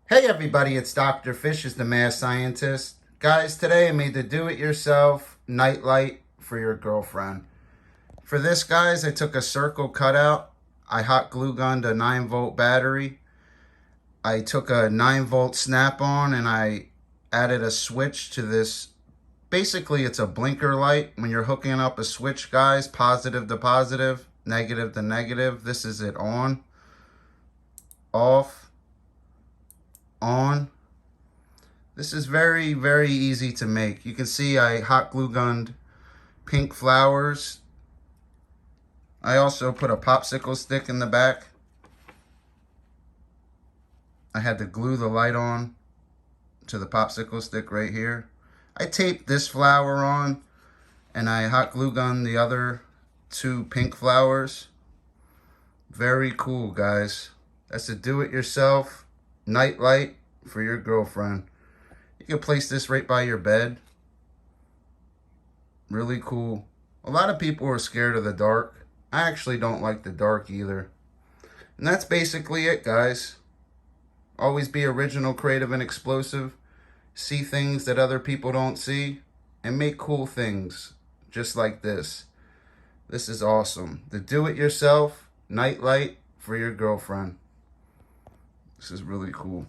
Hey everybody, it's Dr. Fish is the Mad Scientist. Guys, today I made the do-it-yourself night light for your girlfriend. For this, guys, I took a circle cutout. I hot glue gunned a 9-volt battery. I took a 9-volt snap-on and I added a switch to this. Basically, it's a blinker light. When you're hooking up a switch, guys, positive to positive, negative to negative, this is it: on, off, on. This is very, very easy to make. You can see I hot glue gunned pink flowers. I also put a popsicle stick in the back. I had to glue the light on to the popsicle stick right here. I taped this flower on and I hot glue gunned the other two pink flowers. Very cool, guys. That's a do-it-yourself night light for your girlfriend. You can place this right by your bed. Really cool. A lot of people are scared of the dark. I actually don't like the dark either. And that's basically it, guys. Always be original, creative, and explosive. See things that other people don't see. And make cool things just like this. This is awesome. The do-it-yourself night light for your girlfriend. This is really cool.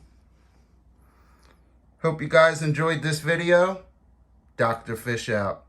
Hope you guys enjoyed this video. Dr. Fish out.